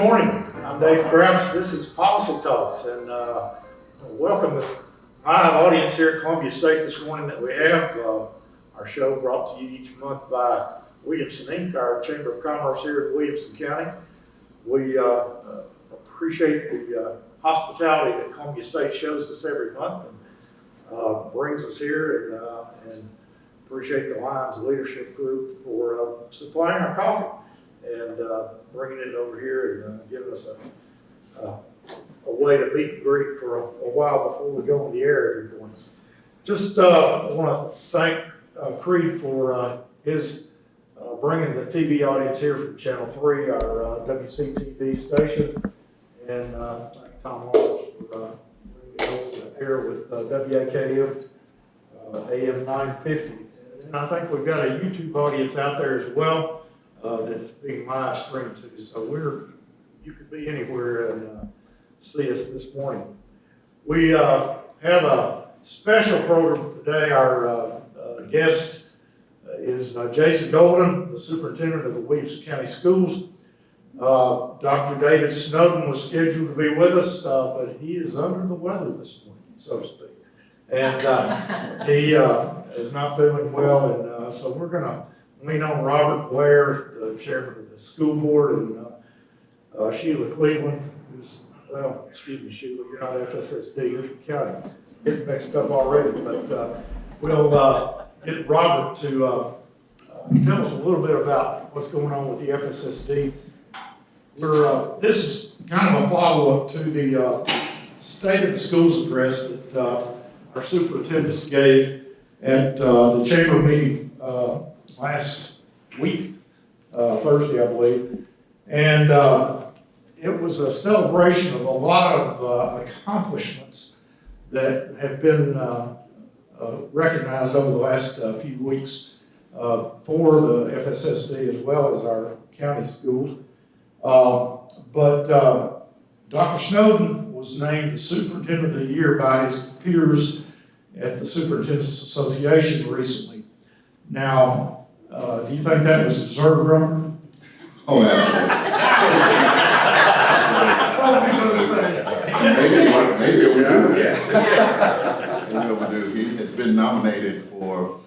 morning. I'm Dave Krause. This is Policy Talks, and welcome the live audience here at Columbia State this morning that we have. Our show brought to you each month by Williamson Inc., our Chamber of Commerce here in Williamson County. We appreciate the hospitality that Columbia State shows us every month and brings us here, and appreciate the Lions Leadership Group for supplying our coffee and bringing it over here and giving us a way to meet and greet for a while before we go on the air every morning. Just want to thank Creed for his bringing the TV audience here from Channel 3, our WCTV station, and thank Tom Lawrence for bringing it over to air with WAKM AM 950. And I think we've got a YouTube audience out there as well that's being live streamed too. So you could be anywhere and see us this morning. We have a special program today. Our guest is Jason Golden, the superintendent of the Williamson County Schools. Dr. David Snowden was scheduled to be with us, but he is under the weather this morning, so to speak. And he is not feeling well, and so we're going to lean on Robert Blair, the chairman of the school board, and Sheila Cleveland, who's, well, excuse me, Sheila, you're not FSSD, you're from county. Getting mixed up already, but we'll get Robert to tell us a little bit about what's going on with the FSSD. This is kind of a follow-up to the State of the Schools address that our superintendents gave at the chamber meeting last week, Thursday, I believe. And it was a celebration of a lot of accomplishments that have been recognized over the last few weeks for the FSSD as well as our county schools. But Dr. Snowden was named the Superintendent of the Year by his peers at the Superintendents Association recently. Now, do you think that was deserved, Robert? Oh, absolutely. Maybe it would do. Maybe it would do. He had been nominated for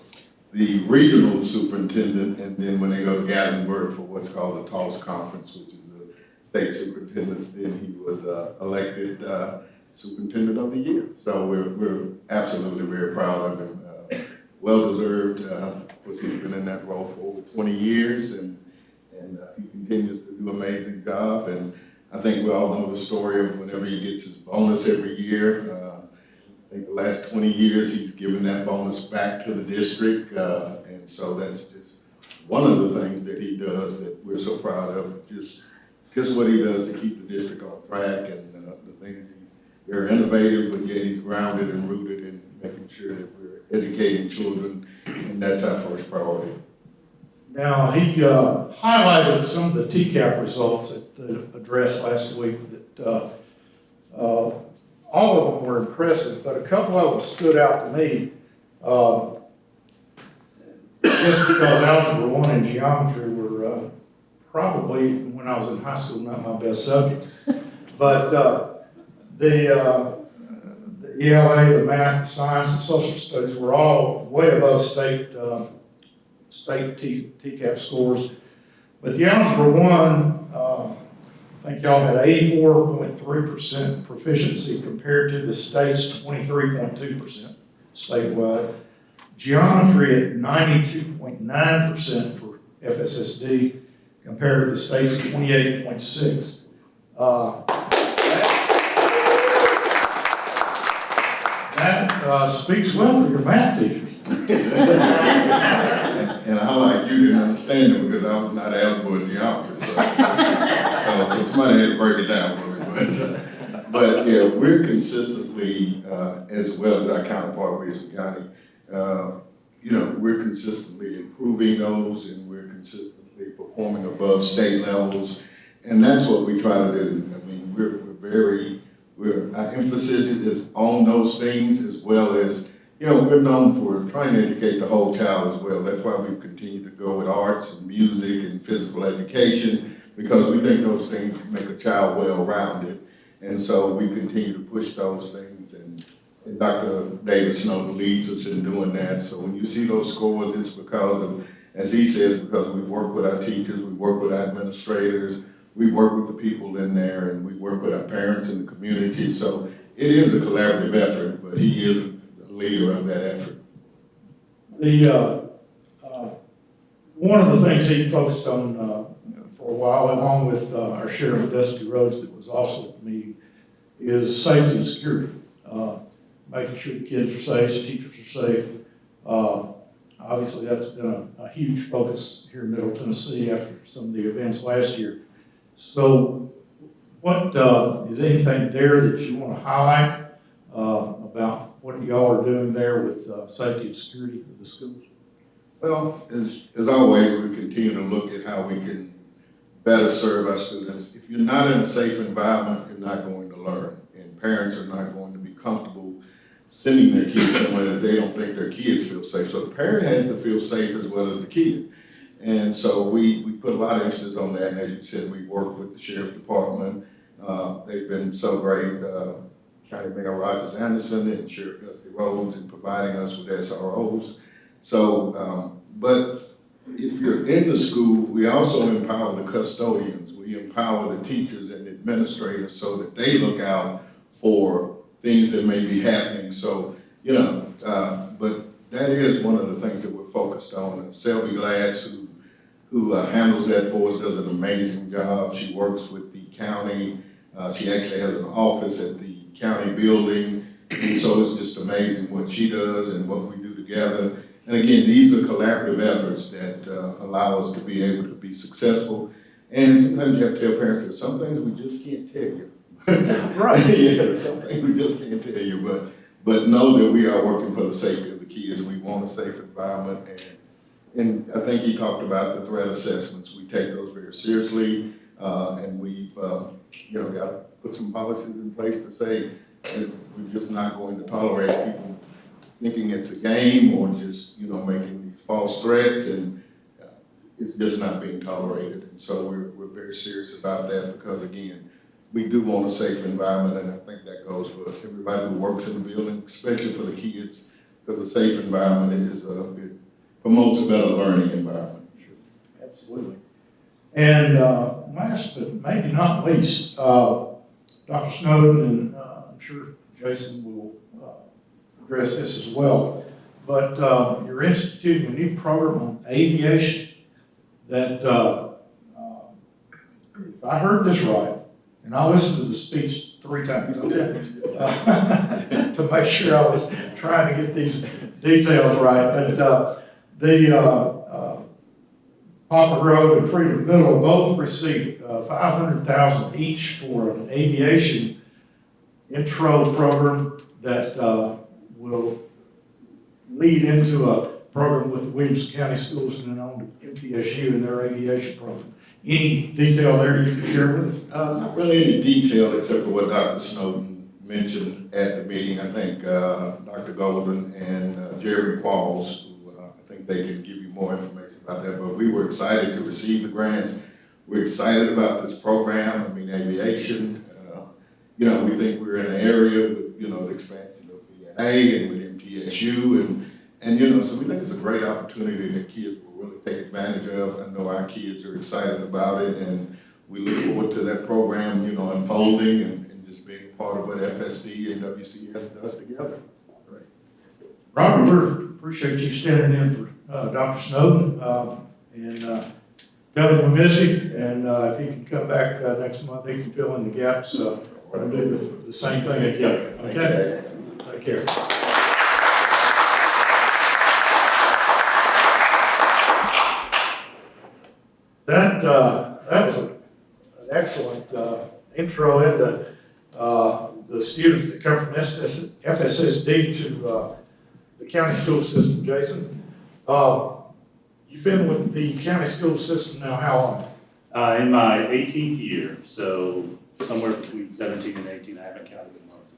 the regional superintendent, and then when they go to Gatlinburg for what's called the TOSS conference, which is the state superintendents, then he was elected superintendent of the year. So we're absolutely very proud of him. Well deserved. He's been in that role for over 20 years, and he continues to do an amazing job. And I think we all know the story of whenever he gets his bonus every year. I think the last 20 years he's given that bonus back to the district, and so that's just one of the things that he does that we're so proud of. Just what he does to keep the district on track, and the things he's very innovative, but yet he's grounded and rooted in making sure that we're educating children, and that's our first priority. Now, he highlighted some of the TCAP results at the address last week that all of them were impressive, but a couple of them stood out to me. Just because Algebra 1 and Geometry were probably, when I was in high school, not my best subjects. But the ELA, the math, the science, the social studies were all way above state TCAP scores. But the Algebra 1, I think y'all had 84.3% proficiency compared to the state's 23.2% statewide. Geometry at 92.9% for FSSD compared to the state's 28.6%. That speaks well for your math teachers. And I, like you, didn't understand them because I was not algebra or geometry. So somebody had to break it down for me. But yeah, we're consistently, as well as our counterpart, Williamson County, we're consistently improving those, and we're consistently performing above state levels. And that's what we try to do. I mean, our emphasis is on those things, as well as, we're known for trying to educate the whole child as well. That's why we've continued to go with arts and music and physical education, because we think those things make a child well-rounded. And so we continue to push those things, and Dr. David Snowden leads us in doing that. So when you see those scores, it's because of, as he says, because we work with our teachers, we work with our administrators, we work with the people in there, and we work with our parents and the community. So it is a collaborative effort, but he is the leader of that effort. One of the things he focused on for a while, along with our Sheriff Dusty Rhodes that was also at the meeting, is safety and security. Making sure the kids are safe, the teachers are safe. Obviously, that's been a huge focus here in Middle Tennessee after some of the events last year. So what is anything there that you want to highlight about what y'all are doing there with safety and security of the schools? Well, as always, we continue to look at how we can better serve our students. If you're not in a safe environment, you're not going to learn, and parents are not going to be comfortable sending their kids somewhere that they don't think their kids feel safe. So the parent has to feel safe as well as the kid. And so we put a lot of emphasis on that, and as you said, we work with the Sheriff's Department. They've been so great, County Mayor Rogers Anderson and Sheriff Dusty Rhodes in providing us with SROs. So, but if you're in the school, we also empower the custodians. We empower the teachers and administrators so that they look out for things that may be happening. So, but that is one of the things that we're focused on. Selby Glass, who handles that for us, does an amazing job. She works with the county. She actually has an office at the county building. And so it's just amazing what she does and what we do together. And again, these are collaborative efforts that allow us to be able to be successful. And sometimes you have to tell parents that some things we just can't tell you. Right. Yeah, some things we just can't tell you, but know that we are working for the safety of the kids. We want a safe environment, and I think he talked about the threat assessments. We take those very seriously, and we've got to put some policies in place to say that we're just not going to tolerate people thinking it's a game or just, making these false threats, and it's just not being tolerated. And so we're very serious about that because, again, we do want a safe environment, and I think that goes for everybody who works in the building, especially for the kids, because a safe environment it promotes a better learning environment. Sure. Absolutely. And last but maybe not least, Dr. Snowden, and I'm sure Jason will address this as well, but you're instituting a new program on aviation that, if I heard this right, and I listened to the speech 3 times, okay, to make sure I was trying to get these details right, but the Poplar Grove and Freedom Middle both received $500,000 each for an aviation intro program that will lead into a program with the Williamson County Schools and then on to MTSU and their aviation program. Any detail there you can share with us? Not really any detail except for what Dr. Snowden mentioned at the meeting. I think Dr. Golden and Jeremy Qualls, who I think they can give you more information about that, but we were excited to receive the grants. We're excited about this program. I mean, aviation, we think we're in an area with, the expansion of VNA and with MTSU, and so we think it's a great opportunity that kids will really take advantage of. I know our kids are excited about it, and we look forward to that program, unfolding and just being part of what FSD and WCS does together. Great. Robert, we appreciate you standing in for Dr. Snowden, and tell him we miss him, and if he can come back next month, he can fill in the gaps. We'll do the same thing again. Okay? Take care. That was an excellent intro into the students that come from FSSD to the county school system, Jason. You've been with the county school system now how long? In my 18th year, so somewhere between 17 and 18, I haven't counted the months.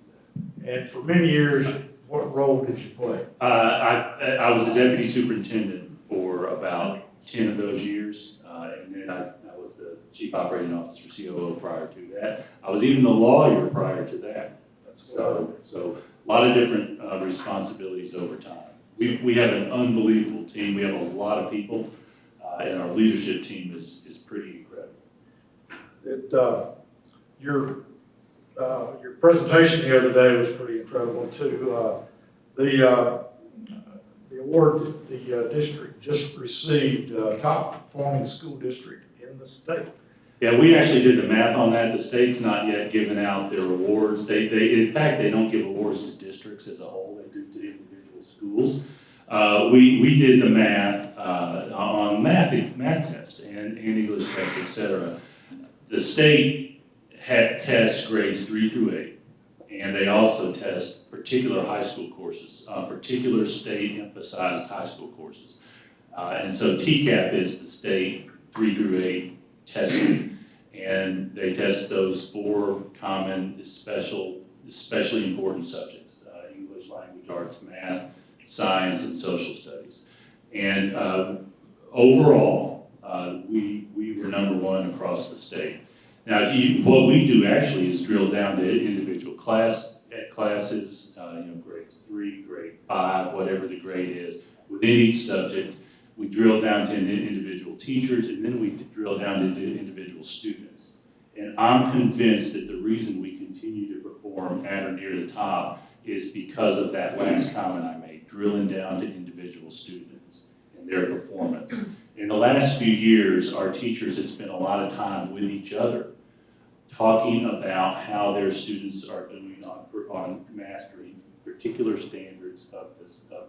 And for many years, what role did you play? I was the deputy superintendent for about 10 of those years, and then I was was the chief operating officer, COO prior to that. I was even the lawyer prior to that. So a lot of different responsibilities over time. We have an unbelievable team. We have a lot of people, and our leadership team is pretty incredible. Your presentation the other day was pretty incredible too. The award the district just received, top performing school district in the state. Yeah, we actually did the math on that. The state's not yet given out their awards. In fact, they don't give awards to districts as a whole. They do to individual schools. We did the math on math tests and English tests, etc. The state tests grades 3 through 8, and they also test particular high school courses, particular state emphasized high school courses. And so TCAP is the state 3 through 8 testing, and they test those 4 common, especially important subjects: English, language arts, math, science, and social studies. And overall, we were #1 across the state. Now, what we do actually is drill down to individual classes, grades 3, grade 5, whatever the grade is, within each subject. We drill down to individual teachers, and then we drill down to individual students. And I'm convinced that the reason we continue to perform at or near the top is because of that last comment I made, drilling down to individual students and their performance. In the last few years, our teachers have spent a lot of time with each other, talking about how their students are doing on mastering particular standards of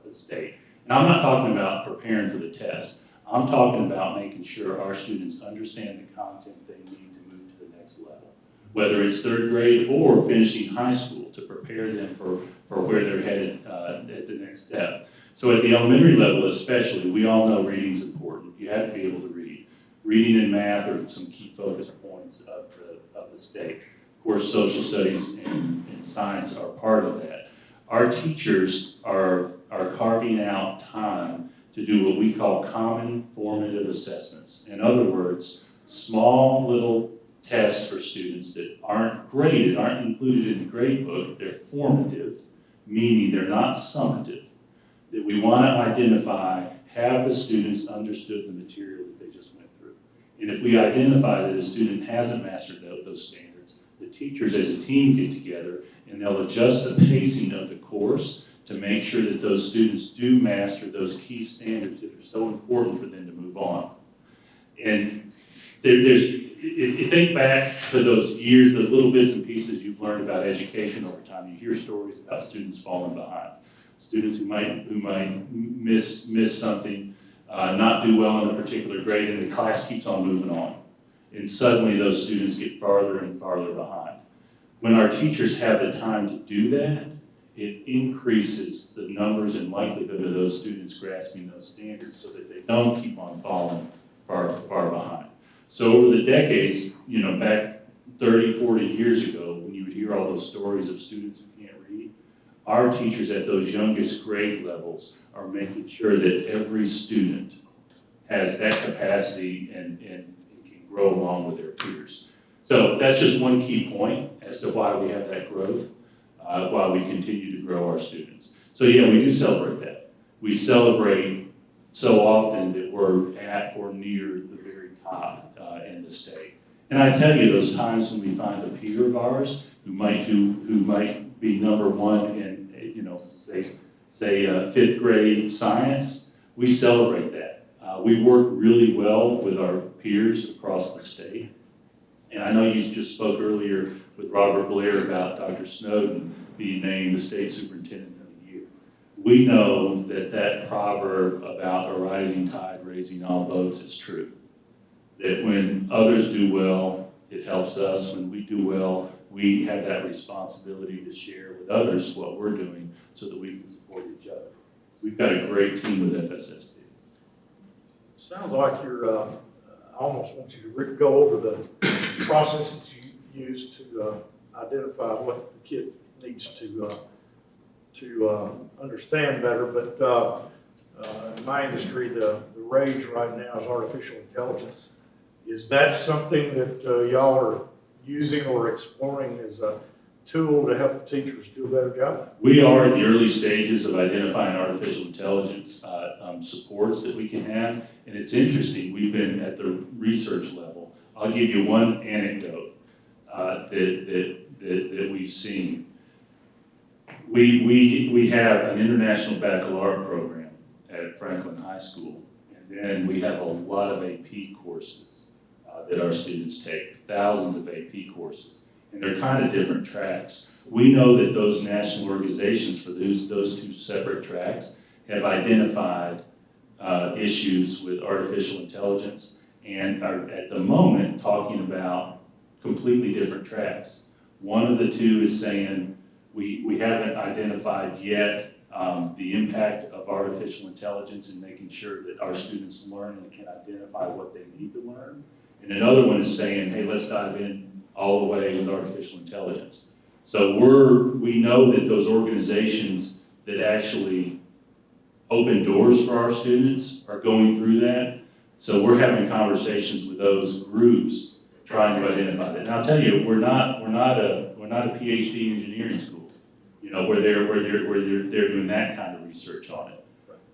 the state. And I'm not talking about preparing for the test. I'm talking about making sure our students understand the content they need to move to the next level, whether it's 3rd grade or finishing high school, to prepare them for where they're headed at the next step. So at the elementary level especially, we all know reading's important. You have to be able to read. Reading and math are some key focus points of the state. Of course, social studies and science are part of that. Our teachers are carving out time to do what we call common formative assessments. In other words, small little tests for students that aren't graded, aren't included in the grade book. They're formative, meaning they're not summative. That we want to identify, have the students understood the material that they just went through. And if we identify that a student hasn't mastered those standards, the teachers as a team get together and they'll adjust the pacing of the course to make sure that those students do master those key standards that are so important for them to move on. And if you think back to those years, the little bits and pieces you've learned about education over time, you hear stories about students falling behind, students who might miss something, not do well in a particular grade, and the class keeps on moving on. And suddenly those students get farther and farther behind. When our teachers have the time to do that, it increases the numbers and likelihood of those students grasping those standards so that they don't keep on falling far behind. So over the decades, back 30, 40 years ago, when you would hear all those stories of students who can't read, our teachers at those youngest grade levels are making sure that every student has that capacity and can grow along with their peers. So that's just one key point as to why we have that growth, why we continue to grow our students. So yeah, we do celebrate that. We celebrate so often that we're at or near the very top in the state. And I tell you, those times when we find a peer of ours who might be #1 in, say 5th grade science, we celebrate that. We work really well with our peers across the state. And I know you just spoke earlier with Robert Blair about Dr. Snowden being named the state superintendent of the year. We know that proverb about a rising tide raising all boats is true. That when others do well, it helps us. When we do well, we have that responsibility to share with others what we're doing so that we can support each other. We've got a great team with FSSD. Sounds like I almost want you to go over the process that you use to identify what the kid needs to understand better. But in my industry, the rage right now is artificial intelligence. Is that something that y'all are using or exploring as a tool to help teachers do a better job? We are at the early stages of identifying artificial intelligence supports that we can have. And it's interesting, we've been at the research level. I'll give you one anecdote that we've seen. We have an international baccalaureate program at Franklin High School. And then we have a lot of AP courses that our students take, thousands of AP courses. And they're kind of different tracks. We know that those national organizations for those two separate tracks have identified issues with artificial intelligence and are at the moment talking about completely different tracks. One of the two is saying we haven't identified yet the impact of artificial intelligence in making sure that our students learn and can identify what they need to learn. And another one is saying, hey, let's dive in all the way with artificial intelligence. So we know that those organizations that actually open doors for our students are going through that. So we're having conversations with those groups trying to identify that. And I'll tell you, we're not a PhD engineering school, you know, where they're doing that kind of research on it.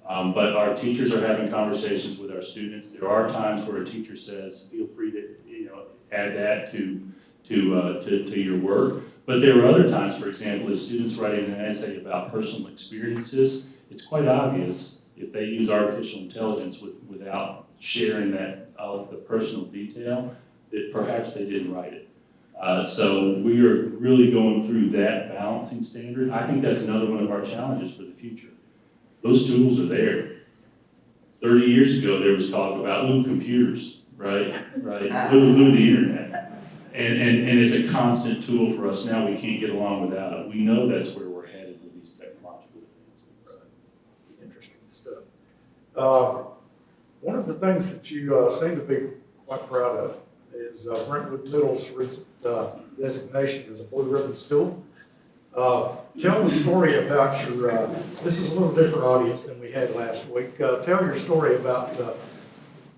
But our teachers are having conversations with our students. There are times where a teacher says, feel free to, you know, add that to your work. But there are other times, for example, if students write in an essay about personal experiences, it's quite obvious if they use artificial intelligence without sharing that the personal detail, that perhaps they didn't write it. So we are really going through that balancing standard. I think that's another one of our challenges for the future. Those tools are there. 30 years ago, there was talk about, computers, right? Who the internet. And it's a constant tool for us now. We can't get along without it. We know that's where we're headed with these technological advancements. Interesting stuff. One of the things that you seem to be quite proud of is Brentwood Middle's recent designation as a Blue Ribbon School. Tell the story about your, this is a little different audience than we had last week. Tell your story about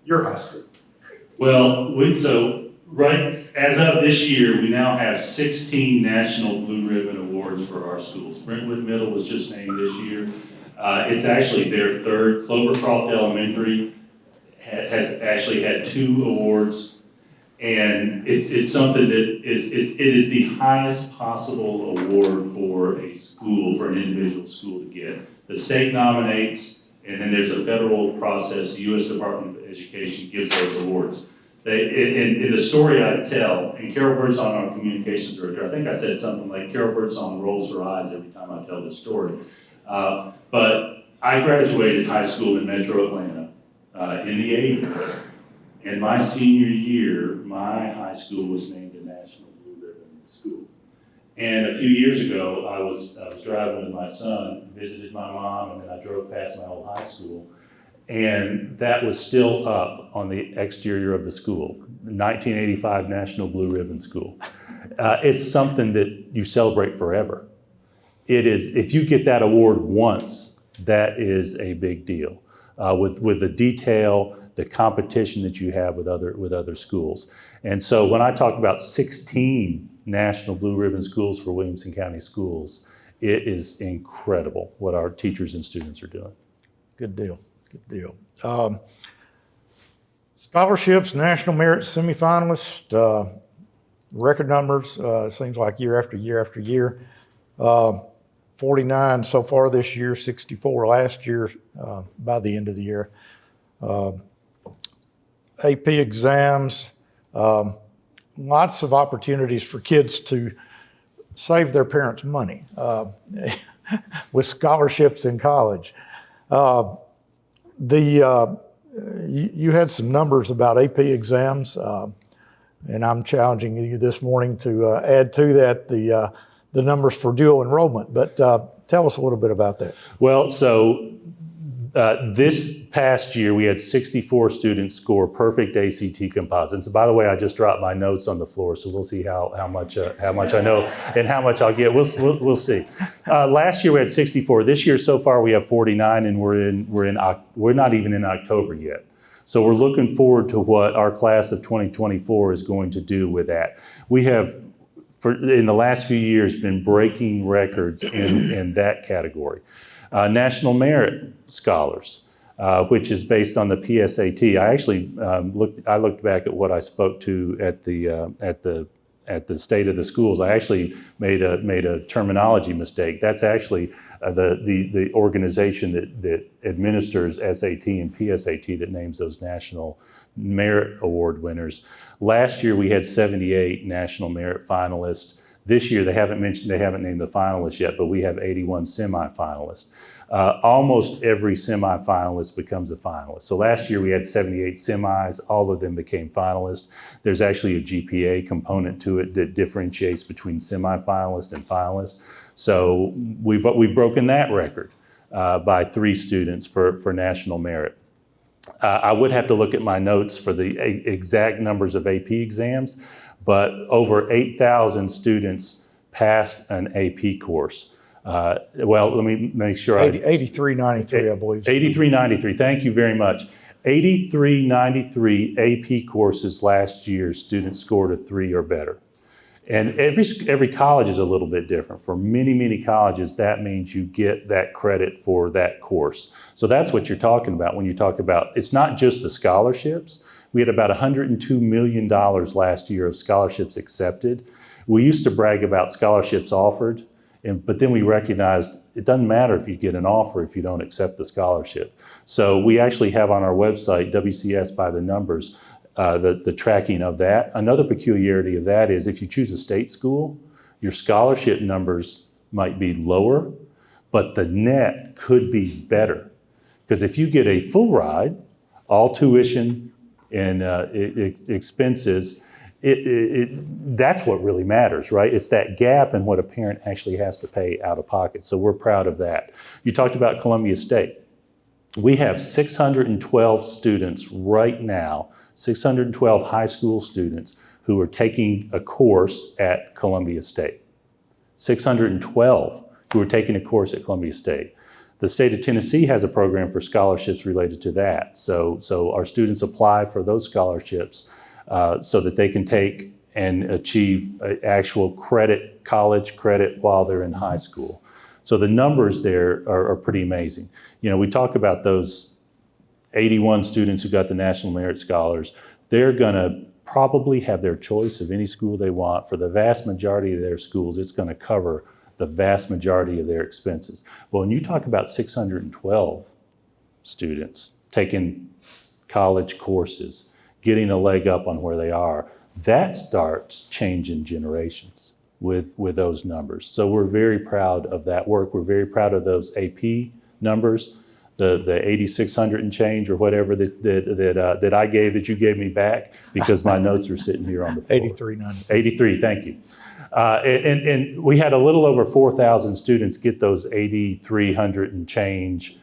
your high school. Well, right, as of this year, we now have 16 National Blue Ribbon Awards for our schools. Brentwood Middle was just named this year. It's actually their third. Clovercroft Elementary has actually had 2 awards. And it's something that it is the highest possible award for a school, for an individual school to get. The state nominates, and then there's a federal process. The U.S. Department of Education gives those awards. In the story I tell, and Carol Birdsong, our communications director, I think I said something like, Carol Birdsong rolls her eyes every time I tell this story. But I graduated high school in Metro Atlanta in the 80s. And my senior year, my high school was named a National Blue Ribbon School. And a few years ago, I was driving with my son, visited my mom, and then I drove past my old high school. And that was still up on the exterior of the school, 1985 National Blue Ribbon School. It's something that you celebrate forever. It is, if you get that award once, that is a big deal. With the detail, the competition that you have with other schools. And so when I talk about 16 National Blue Ribbon Schools for Williamson County Schools, it is incredible what our teachers and students are doing. Good deal, good deal. Scholarships, national merit semifinalists, record numbers, seems like year after year after year. 49 so far this year, 64 last year by the end of the year. AP exams, lots of opportunities for kids to save their parents money with scholarships in college. You had some numbers about AP exams, and I'm challenging you this morning to add to that the numbers for dual enrollment, but tell us a little bit about that. Well, so this past year, we had 64 students score perfect ACT composites. And by the way, I just dropped my notes on the floor, so we'll see how much I know and how much I'll get. We'll see. Last year we had 64. This year so far we have 49, and we're not even in October yet. So we're looking forward to what our class of 2024 is going to do with that. We have, in the last few years, been breaking records in that category. National Merit Scholars, which is based on the PSAT. I actually looked back at what I spoke to at the State of the Schools. I actually made a terminology mistake. That's actually the organization that administers SAT and PSAT that names those National Merit Award winners. Last year we had 78 National Merit finalists. This year they haven't named the finalists yet, but we have 81 semifinalists. Almost every semifinalist becomes a finalist. So last year we had 78 semis, all of them became finalists. There's actually a GPA component to it that differentiates between semifinalists and finalists. So we've broken that record by 3 students for national merit. I would have to look at my notes for the exact numbers of AP exams, but over 8,000 students passed an AP course. Well, let me make sure. 8393, I believe. 8393, thank you very much. 8393 AP courses last year, students scored a 3 or better. And every college is a little bit different. For many colleges, that means you get that credit for that course. So that's what you're talking about when you talk about, it's not just the scholarships. We had about $102 million last year of scholarships accepted. We used to brag about scholarships offered, but then we recognized it doesn't matter if you get an offer if you don't accept the scholarship. So we actually have on our website, WCS by the numbers, the tracking of that. Another peculiarity of that is if you choose a state school, your scholarship numbers might be lower, but the net could be better. Because if you get a full ride, all tuition and expenses, that's what really matters, right? It's that gap in what a parent actually has to pay out of pocket. So we're proud of that. You talked about Columbia State. We have 612 students right now, 612 high school students who are taking a course at Columbia State. 612 who are taking a course at Columbia State. The state of Tennessee has a program for scholarships related to that. So our students apply for those scholarships so that they can take and achieve actual credit, college credit while they're in high school. So the numbers there are pretty amazing. You know, we talk about those 81 students who got the National Merit Scholars. They're gonna probably have their choice of any school they want. For the vast majority of their schools, it's gonna cover the vast majority of their expenses. Well, when you talk about 612 students taking college courses, getting a leg up on where they are, that starts changing generations with those numbers. So we're very proud of that work. We're very proud of those AP numbers, the 8,600 and change or whatever that I gave, that you gave me back, because my notes are sitting here on the floor. 8393. 83, thank you. And we had a little over 4,000 students get those 8,300 and change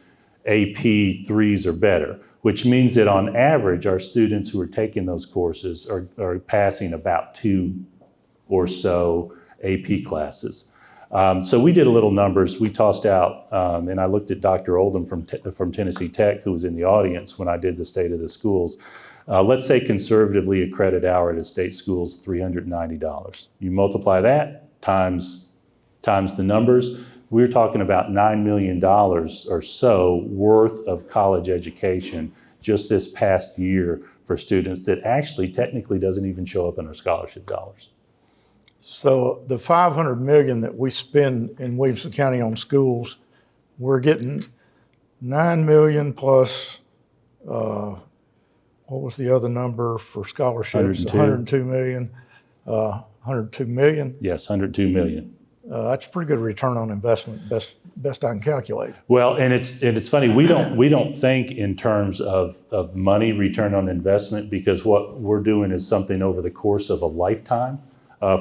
AP 3s or better, which means that on average, our students who are taking those courses are passing about 2 or so AP classes. So we did a little numbers. We tossed out, and I looked at Dr. Oldham from Tennessee Tech, who was in the audience when I did the State of the Schools. Let's say conservatively a credit hour at a state school is $390. You multiply that times the numbers, we're talking about $9 million or so worth of college education just this past year for students that actually technically doesn't even show up in our scholarship dollars. So the $500 million that we spend in Williamson County on schools, we're getting $9 million plus, what was the other number for scholarships? 102 million. 102 million? Yes, 102 million. That's a pretty good return on investment, best I can calculate. Well, and it's funny, we don't think in terms of money return on investment, because what we're doing is something over the course of a lifetime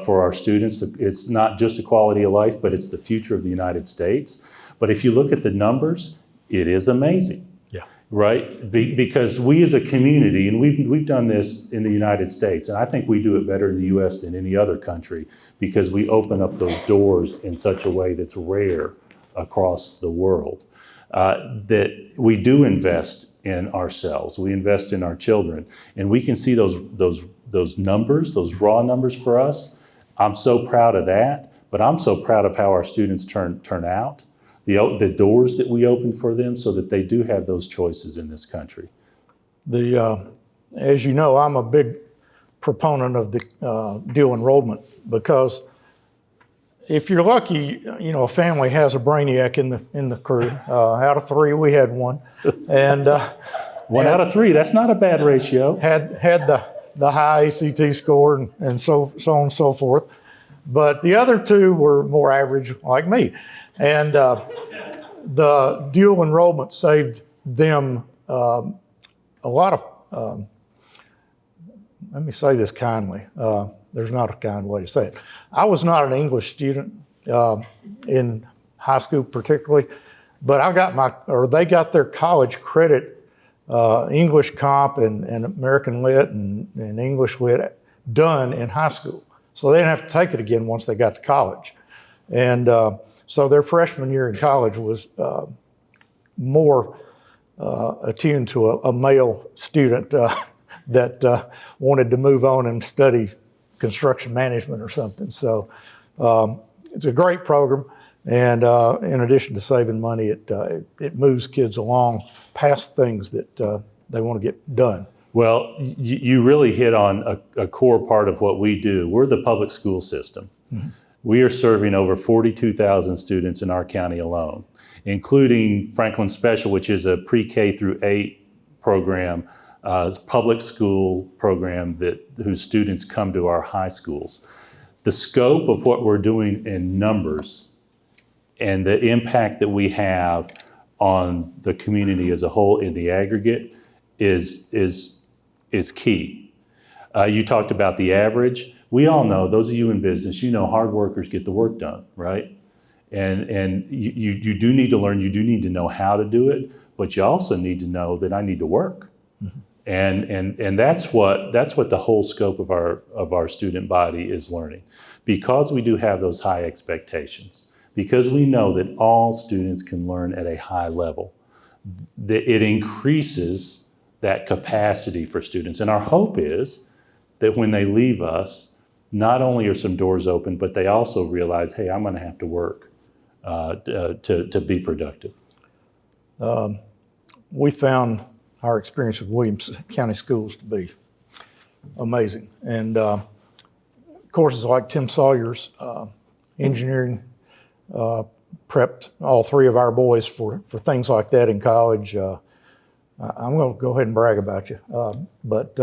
for our students. It's not just a quality of life, but it's the future of the United States. But if you look at the numbers, it is amazing. Yeah. Right? Because we as a community, and we've done this in the United States, and I think we do it better in the US than any other country, because we open up those doors in such a way that's rare across the world. that we do invest in ourselves. We invest in our children, and we can see those numbers, those raw numbers for us. I'm so proud of that, but I'm so proud of how our students turn out, the doors that we open for them so that they do have those choices in this country. As you know, I'm a big proponent of the dual enrollment, because if you're lucky, a family has a brainiac in the crew. Out of 3, we had one, and 1 out of 3. That's not a bad ratio. Had the high ACT score and so on and so forth. But the other 2 were more average, like me, and the dual enrollment saved them a lot of. Let me say this kindly. There's not a kind way to say it. I was not an English student in high school particularly, but they got their college credit, English comp and American Lit and English Lit done in high school. So they didn't have to take it again once they got to college. And so their freshman year in college was more attuned to a male student that wanted to move on and study construction management or something. So it's a great program, and in addition to saving money, it moves kids along past things that they want to get done. Well, you really hit on a core part of what we do. We're the public school system. Mm-hmm. We are serving over 42,000 students in our county alone, including Franklin Special, which is a pre-K through 8 program. It's a public school program whose students come to our high schools. The scope of what we're doing in numbers and the impact that we have on the community as a whole in the aggregate is key. You talked about the average. We all know, those of you in business, hard workers get the work done, right? And you do need to learn, you do need to know how to do it, but you also need to know that I need to work. Mm-hmm. And that's what the whole scope of our student body is learning. Because we do have those high expectations, because we know that all students can learn at a high level, it increases that capacity for students. And our hope is that when they leave us, not only are some doors open, but they also realize, hey, I'm going to have to work to be productive. We found our experience with Williamson County Schools to be amazing. And courses like Tim Sawyer's engineering prepped all 3 of our boys for things like that in college. I'm going to go ahead and brag about you. But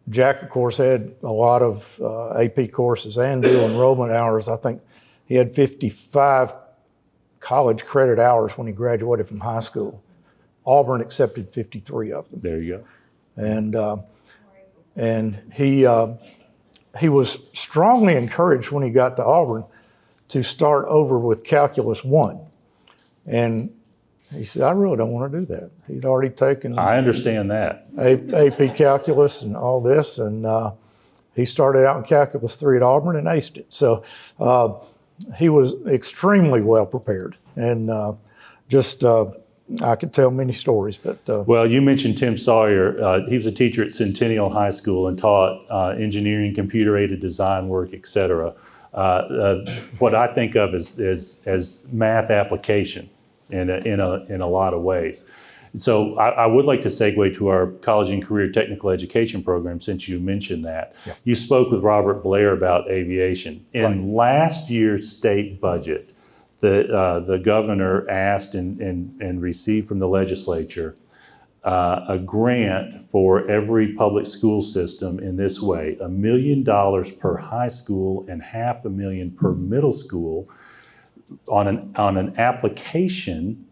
Jack, of course, had a lot of AP courses and dual enrollment hours. I think he had 55 college credit hours when he graduated from high school. Auburn accepted 53 of them. There you go. And he was strongly encouraged when he got to Auburn to start over with Calculus 1. And he said, I really don't want to do that. He'd already taken I understand that. AP Calculus and all this, and he started out in Calculus 3 at Auburn and aced it. So he was extremely well prepared, and I could tell many stories. But well, you mentioned Tim Sawyer. He was a teacher at Centennial High School and taught engineering, computer-aided design work, et cetera. What I think of as math application in a lot of ways. So I would like to segue to our college and career technical education program, since you mentioned that. Yeah. You spoke with Robert Blair about aviation. In last year's state budget, the governor asked and received from the legislature a grant for every public school system in this way: $1 million per high school and $500,000 per middle school on an application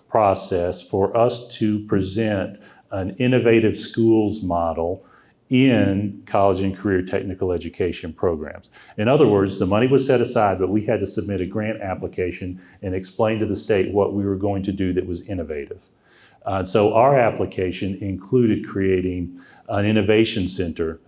process for us to present an innovative schools model in college and career technical education programs. In other words, the money was set aside, but we had to submit a grant application and explain to the state what we were going to do that was innovative. So our application included creating an innovation center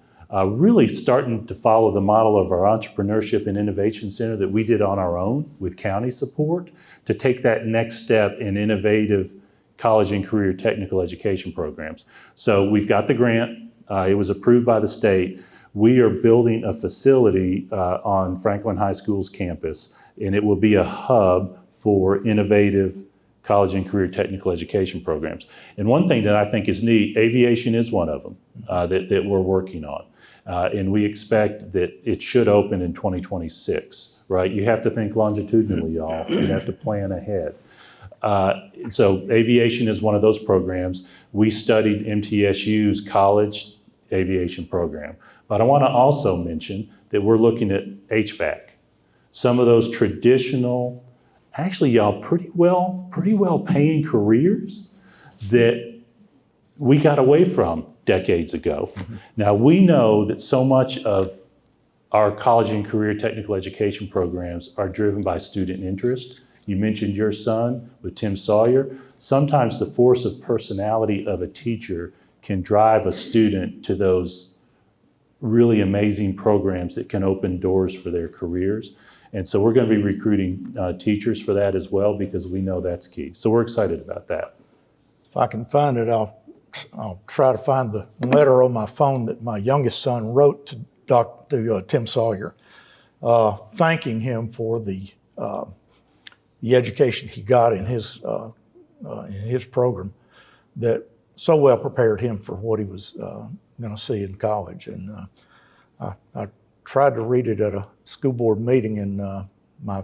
really starting to follow the model of our Entrepreneurship and Innovation Center that we did on our own with county support to take that next step in innovative college and career technical education programs. So we've got the grant. It was approved by the state. We are building a facility on Franklin High School's campus, and it will be a hub for innovative college and career technical education programs. And one thing that I think is neat, aviation is one of them that we're working on. And we expect that it should open in 2026, right? You have to think longitudinally, y'all. You have to plan ahead. So aviation is one of those programs. We studied MTSU's college aviation program. But I want to also mention that we're looking at HVAC. Some of those traditional, actually y'all, pretty well paying careers that we got away from decades ago. Mm-hmm. Now we know that so much of our college and career technical education programs are driven by student interest. You mentioned your son with Tim Sawyer. Sometimes the force of personality of a teacher can drive a student to those really amazing programs that can open doors for their careers. And so we're going to be recruiting teachers for that as well, because we know that's key. So we're excited about that. If I can find it, I'll try to find the letter on my phone that my youngest son wrote to Tim Sawyer, thanking him for the education he got in his program that so well prepared him for what he was going to see in college. And I tried to read it at a school board meeting, and my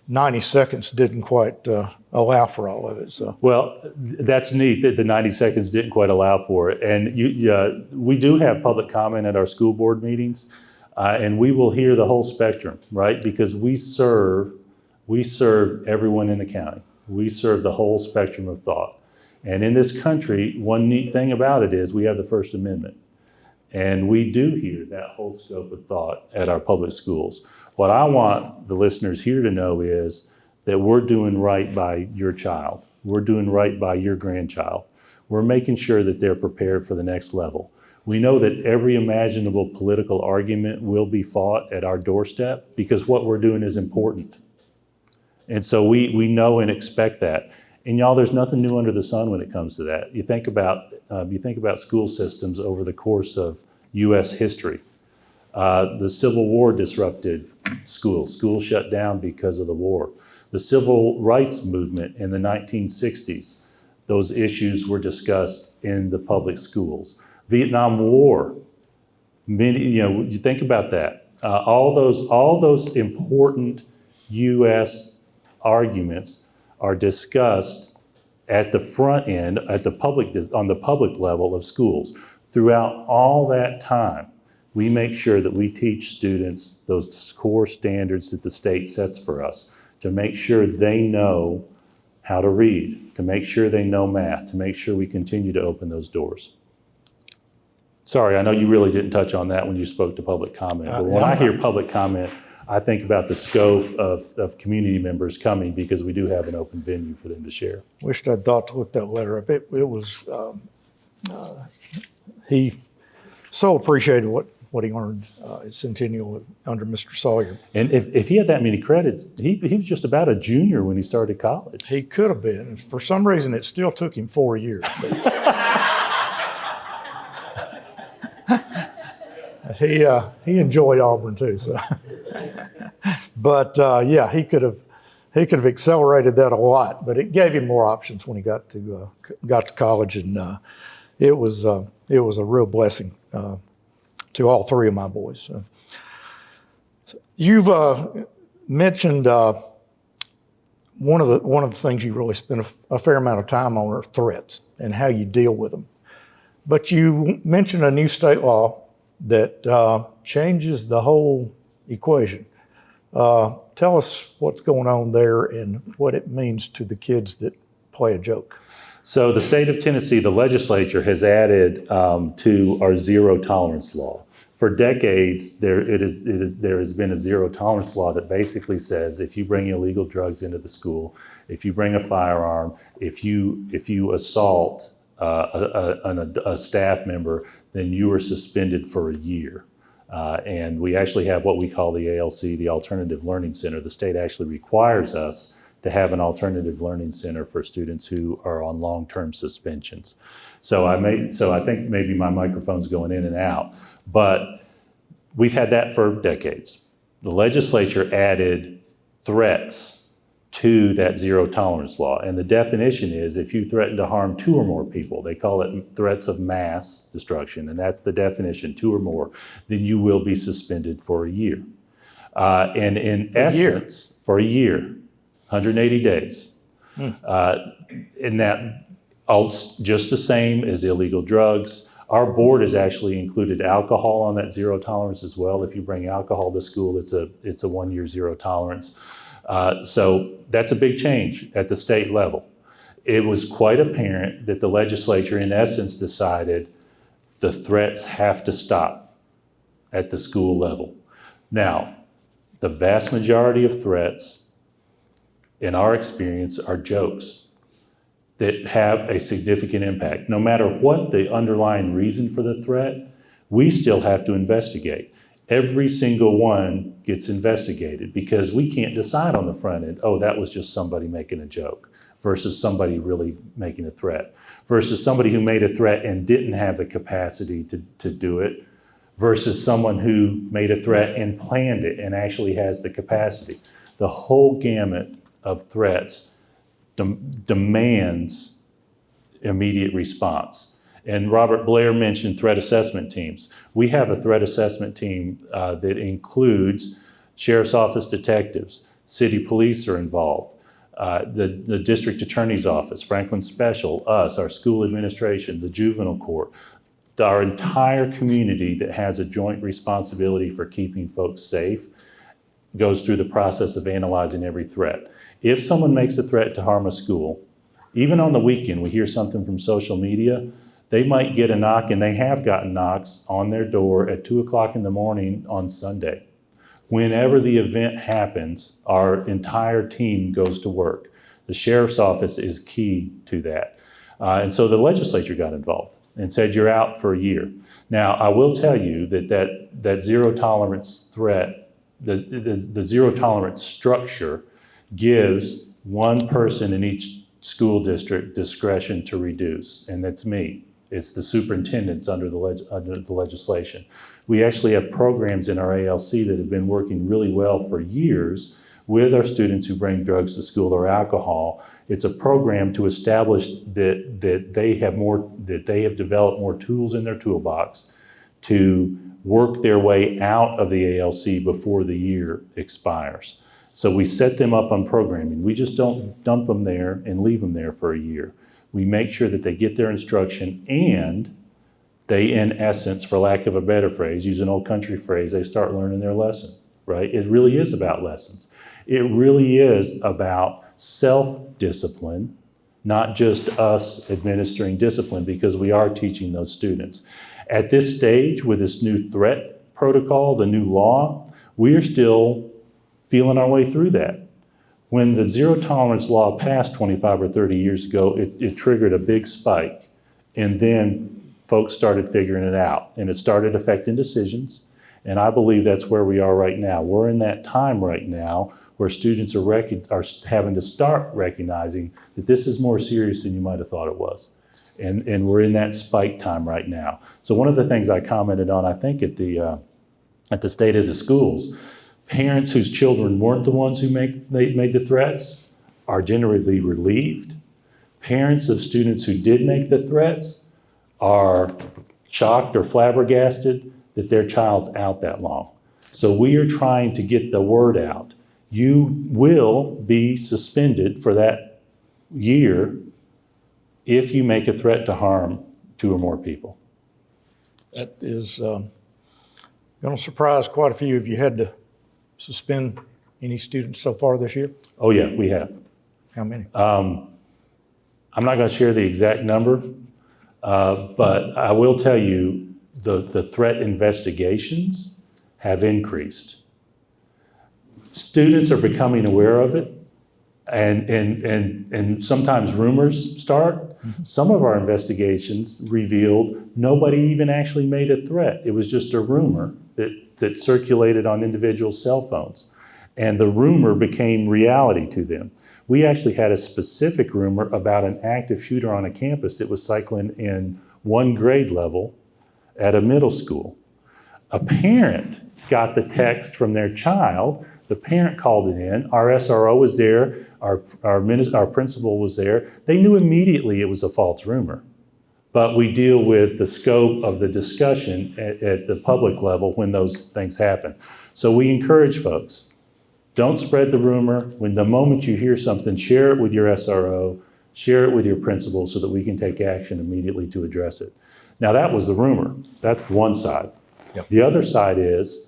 90 seconds didn't quite allow for all of it. So. Well, that's neat that the 90 seconds didn't quite allow for it. And we do have public comment at our school board meetings, and we will hear the whole spectrum, right? Because we serve everyone in the county. We serve the whole spectrum of thought. And in this country, one neat thing about it is we have the First Amendment. And we do hear that whole scope of thought at our public schools. What I want the listeners here to know is that we're doing right by your child. We're doing right by your grandchild. We're making sure that they're prepared for the next level. We know that every imaginable political argument will be fought at our doorstep because what we're doing is important. And so we know and expect that. And y'all, there's nothing new under the sun when it comes to that. You think about school systems over the course of U.S. history. The Civil War disrupted schools. Schools shut down because of the war. The Civil Rights Movement in the 1960s, those issues were discussed in the public schools. Vietnam War, you think about that. All those important U.S. arguments are discussed at the front end, on the public level of schools. Throughout all that time, we make sure that we teach students those core standards that the state sets for us, to make sure they know how to read, to make sure they know math, to make sure we continue to open those doors. Sorry, I know you really didn't touch on that when you spoke to public comment, but when I hear public comment, I think about the scope of community members coming, because we do have an open venue for them to share. Wished I'd thought to look that letter up. It was, he so appreciated what he learned at Centennial under Mr. Sawyer. And if he had that many credits, he was just about a junior when he started college. He could have been. For some reason, it still took him 4 years. He enjoyed Auburn too. So, but yeah, he could have accelerated that a lot. But it gave him more options when he got to college, and it was a real blessing to all three of my boys. So you've mentioned one of the things you really spend a fair amount of time on are threats and how you deal with them. But you mentioned a new state law that changes the whole equation. Tell us what's going on there and what it means to the kids that play a joke. So the state of Tennessee, the legislature has added to our zero tolerance law. For decades, there has been a zero tolerance law that basically says if you bring illegal drugs into the school, if you bring a firearm, if you assault a staff member, then you are suspended for a year. And we actually have what we call the ALC, the Alternative Learning Center. The state actually requires us to have an alternative learning center for students who are on long-term suspensions. So I think maybe my microphone's going in and out, but we've had that for decades. The legislature added threats to that zero tolerance law. And the definition is if you threaten to harm 2 or more people, they call it threats of mass destruction, and that's the definition, 2 or more, then you will be suspended for a year. And in essence, for a year, 180 days. And that just the same as illegal drugs. Our board has actually included alcohol on that zero tolerance as well. If you bring alcohol to school, it's a 1 year zero tolerance. So that's a big change at the state level. It was quite apparent that the legislature in essence decided the threats have to stop at the school level. Now, the vast majority of threats in our experience are jokes that have a significant impact. No matter what the underlying reason for the threat, we still have to investigate. Every single one gets investigated because we can't decide on the front end, oh, that was just somebody making a joke versus somebody really making a threat versus somebody who made a threat and didn't have the capacity to do it versus someone who made a threat and planned it and actually has the capacity. The whole gamut of threats demands immediate response. And Robert Blair mentioned threat assessment teams. We have a threat assessment team that includes sheriff's office detectives, city police are involved, the district attorney's office, Franklin Special, us, our school administration, the juvenile court, our entire community that has a joint responsibility for keeping folks safe goes through the process of analyzing every threat. If someone makes a threat to harm a school, even on the weekend, we hear something from social media, they might get a knock, and they have gotten knocks on their door at 2 o'clock in the morning on Sunday. Whenever the event happens, our entire team goes to work. The sheriff's office is key to that. And so the legislature got involved and said, you're out for a year. Now, I will tell you that zero tolerance threat, the zero tolerance structure gives one person in each school district discretion to reduce, and that's me. It's the superintendents under the legislation. We actually have programs in our ALC that have been working really well for years with our students who bring drugs to school or alcohol. It's a program to establish that they have developed more tools in their toolbox to work their way out of the ALC before the year expires. So we set them up on programming. We just don't dump them there and leave them there for a year. We make sure that they get their instruction and they, in essence, for lack of a better phrase, use an old country phrase, they start learning their lesson, right? It really is about lessons. It really is about self-discipline, not just us administering discipline, because we are teaching those students. At this stage, with this new threat protocol, the new law, we are still feeling our way through that. When the zero tolerance law passed 25 or 30 years ago, it triggered a big spike. And then folks started figuring it out. And it started affecting decisions. And I believe that's where we are right now. We're in that time right now where students are having to start recognizing that this is more serious than you might have thought it was. And we're in that spike time right now. So one of the things I commented on, I think at the State of the Schools, parents whose children weren't the ones who made the threats are generally relieved. Parents of students who did make the threats are shocked or flabbergasted that their child's out that long. So we are trying to get the word out. You will be suspended for that year if you make a threat to harm 2 or more people. That is going to surprise quite a few. Have you had to suspend any students so far this year? Oh yeah, we have. How many? I'm not going to share the exact number, but I will tell you the threat investigations have increased. Students are becoming aware of it, and sometimes rumors start. Mm-hmm. Some of our investigations revealed nobody even actually made a threat. It was just a rumor that circulated on individual cell phones. And the rumor became reality to them. We actually had a specific rumor about an active shooter on a campus that was cycling in one grade level at a middle school. A parent got the text from their child. The parent called it in. Our SRO was there. Our principal was there. They knew immediately it was a false rumor. But we deal with the scope of the discussion at the public level when those things happen. So we encourage folks, don't spread the rumor. When the moment you hear something, share it with your SRO, share it with your principal so that we can take action immediately to address it. Now that was the rumor. That's the one side. Yep. The other side is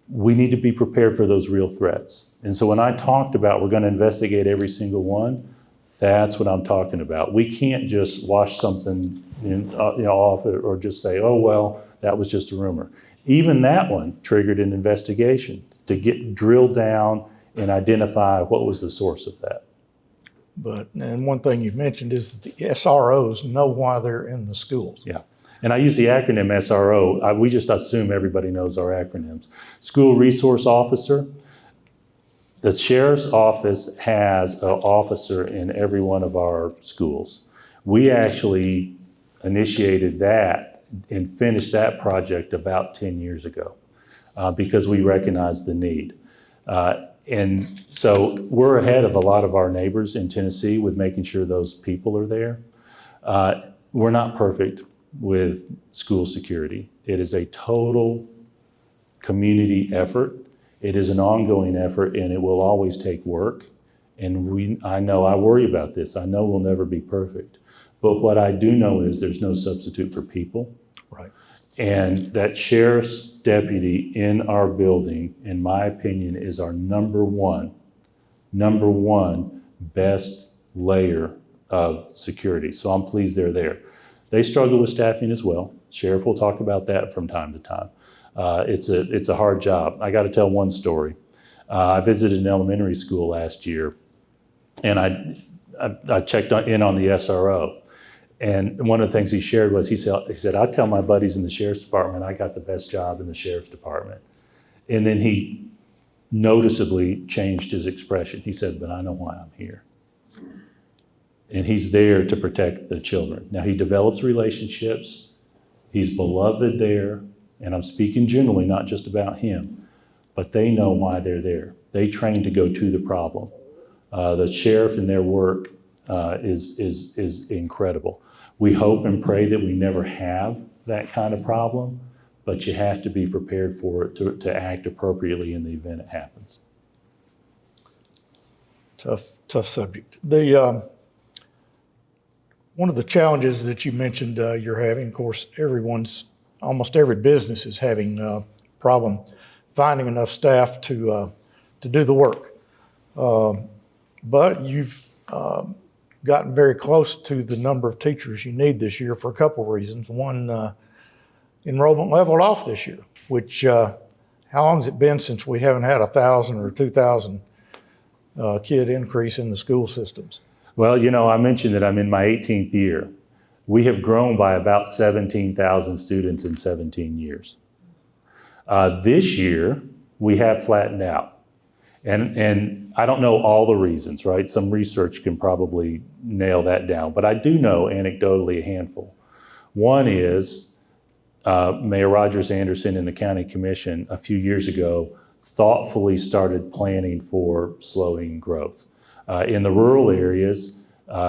we need to be prepared for those real threats. And so when I talked about we're going to investigate every single one, that's what I'm talking about. We can't just wash something off or just say, oh, well, that was just a rumor. Even that one triggered an investigation to get drilled down and identify what was the source of that. And one thing you mentioned is that the SROs know why they're in the schools. Yeah. And I use the acronym SRO. We just assume everybody knows our acronyms. School Resource Officer. The sheriff's office has an officer in every one of our schools. We actually initiated that and finished that project about 10 years ago because we recognized the need. And so we're ahead of a lot of our neighbors in Tennessee with making sure those people are there. We're not perfect with school security. It is a total community effort. It is an ongoing effort, and it will always take work. And I know I worry about this. I know we'll never be perfect. But what I do know is there's no substitute for people. Right. And that sheriff's deputy in our building, in my opinion, is our number one best layer of security. So I'm pleased they're there. They struggle with staffing as well. Sheriff will talk about that from time to time. It's a hard job. I got to tell one story. I visited an elementary school last year, and I checked in on the SRO. And one of the things he shared was he said, I tell my buddies in the sheriff's department I got the best job in the sheriff's department. And then he noticeably changed his expression. He said, but I know why I'm here. And he's there to protect the children. Now he develops relationships. He's beloved there. And I'm speaking generally, not just about him, but they know why they're there. They train to go to the problem. The sheriff in their work is incredible. We hope and pray that we never have that kind of problem, but you have to be prepared for it to act appropriately in the event it happens. Tough subject. One of the challenges that you mentioned you're having, of course, almost every business is having a problem finding enough staff to do the work. But you've gotten very close to the number of teachers you need this year for a couple of reasons. One, enrollment leveled off this year, which how long has it been since we haven't had 1,000 or 2,000 kid increase in the school systems? Well, I mentioned that I'm in my 18th year. We have grown by about 17,000 students in 17 years. This year, we have flattened out. And I don't know all the reasons, right? Some research can probably nail that down, but I do know anecdotally a handful. One is Mayor Rogers Anderson and the County Commission a few years ago thoughtfully started planning for slowing growth. In the rural areas,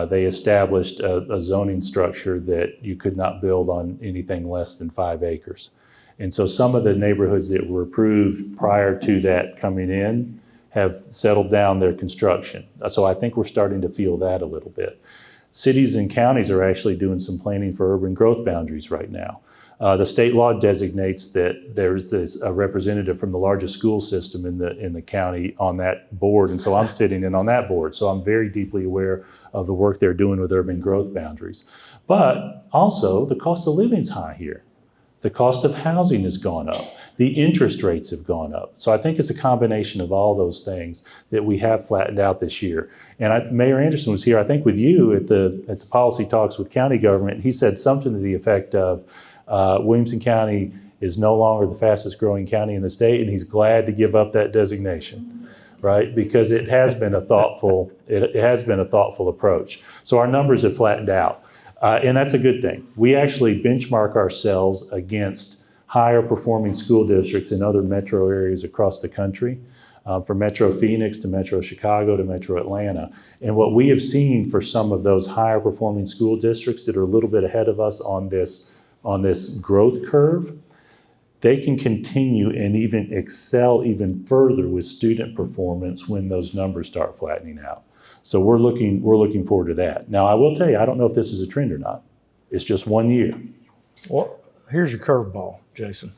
they established a zoning structure that you could not build on anything less than 5 acres. And so some of the neighborhoods that were approved prior to that coming in have settled down their construction. So I think we're starting to feel that a little bit. Cities and counties are actually doing some planning for urban growth boundaries right now. The state law designates that there's a representative from the largest school system in the county on that board, and so I'm sitting in on that board. So I'm very deeply aware of the work they're doing with urban growth boundaries. But also, the cost of living's high here. The cost of housing has gone up. The interest rates have gone up. So I think it's a combination of all those things that we have flattened out this year. And Mayor Anderson was here, I think, with you at the policy talks with county government. He said something to the effect of Williamson County is no longer the fastest growing county in the state, and he's glad to give up that designation, right? Because it has been a thoughtful, it has been a thoughtful approach. So our numbers have flattened out, and that's a good thing. We actually benchmark ourselves against higher performing school districts in other metro areas across the country, from Metro Phoenix to Metro Chicago to Metro Atlanta. And what we have seen for some of those higher performing school districts that are a little bit ahead of us on this growth curve, they can continue and even excel even further with student performance when those numbers start flattening out. So we're looking forward to that. Now, I will tell you, I don't know if this is a trend or not. It's just 1 year. Well, here's your curveball, Jason.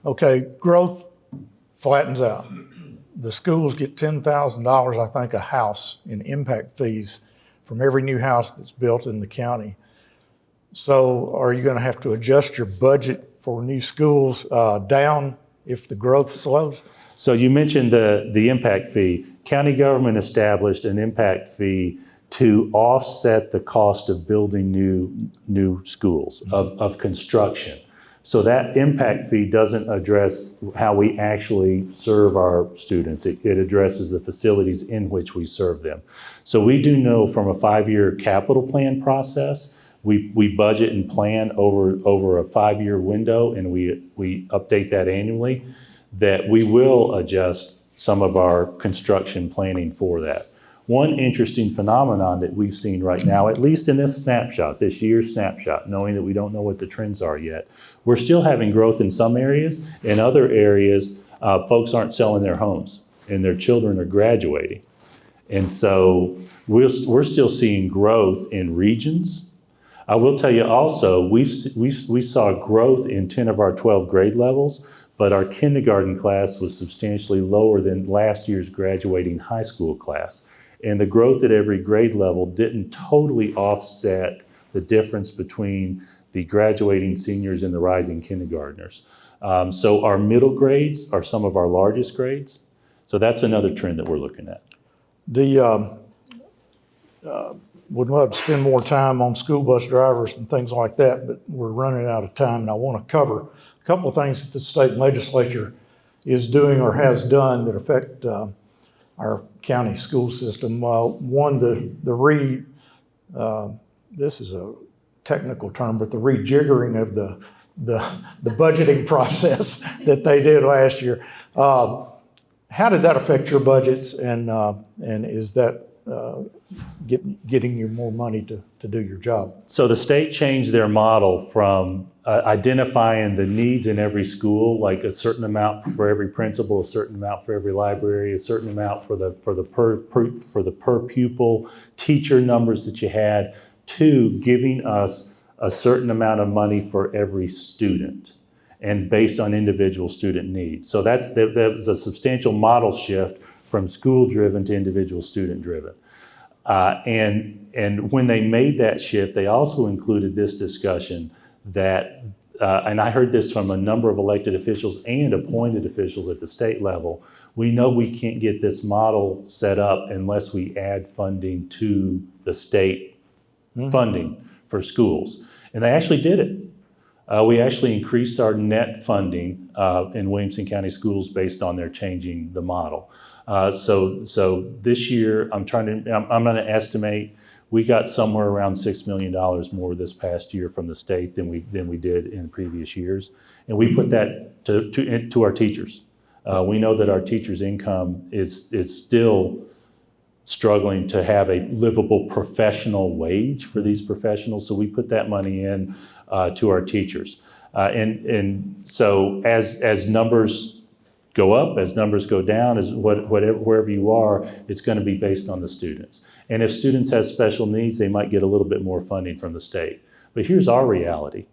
Okay, growth flattens out. The schools get $10,000, I think, a house in impact fees from every new house that's built in the county. So are you going to have to adjust your budget for new schools down if the growth slows? So you mentioned the impact fee. County government established an impact fee to offset the cost of building new schools, of construction. So that impact fee doesn't address how we actually serve our students. It addresses the facilities in which we serve them. So we do know from a 5-year capital plan process, we budget and plan over a 5-year window, and we update that annually, that we will adjust some of our construction planning for that. One interesting phenomenon that we've seen right now, at least in this snapshot, this year's snapshot, knowing that we don't know what the trends are yet, we're still having growth in some areas. In other areas, folks aren't selling their homes and their children are graduating. And so we're still seeing growth in regions. I will tell you also, we saw growth in 10 of our 12 grade levels, but our kindergarten class was substantially lower than last year's graduating high school class. And the growth at every grade level didn't totally offset the difference between the graduating seniors and the rising kindergartners. So our middle grades are some of our largest grades. So that's another trend that we're looking at. Would love to spend more time on school bus drivers and things like that, but we're running out of time, and I want to cover a couple of things that the state legislature is doing or has done that affect our county school system. One, this is a technical term, but the rejiggering of the budgeting process that they did last year. How did that affect your budgets, and is that getting you more money to do your job? So the state changed their model from identifying the needs in every school, like a certain amount for every principal, a certain amount for every library, a certain amount for the per pupil teacher numbers that you had, to giving us a certain amount of money for every student, and based on individual student needs. So that was a substantial model shift from school-driven to individual student-driven. And when they made that shift, they also included this discussion that, and I heard this from a number of elected officials and appointed officials at the state level, we know we can't get this model set up unless we add funding to the state funding for schools. And they actually did it. We actually increased our net funding in Williamson County Schools based on their changing the model. So this year, I'm going to estimate we got somewhere around $6 million more this past year from the state than we did in previous years, and we put that to our teachers. We know that our teachers' income is still struggling to have a livable professional wage for these professionals, so we put that money in to our teachers. And so as numbers go up, as numbers go down, wherever you are, it's going to be based on the students. And if students have special needs, they might get a little bit more funding from the state. But here's our reality.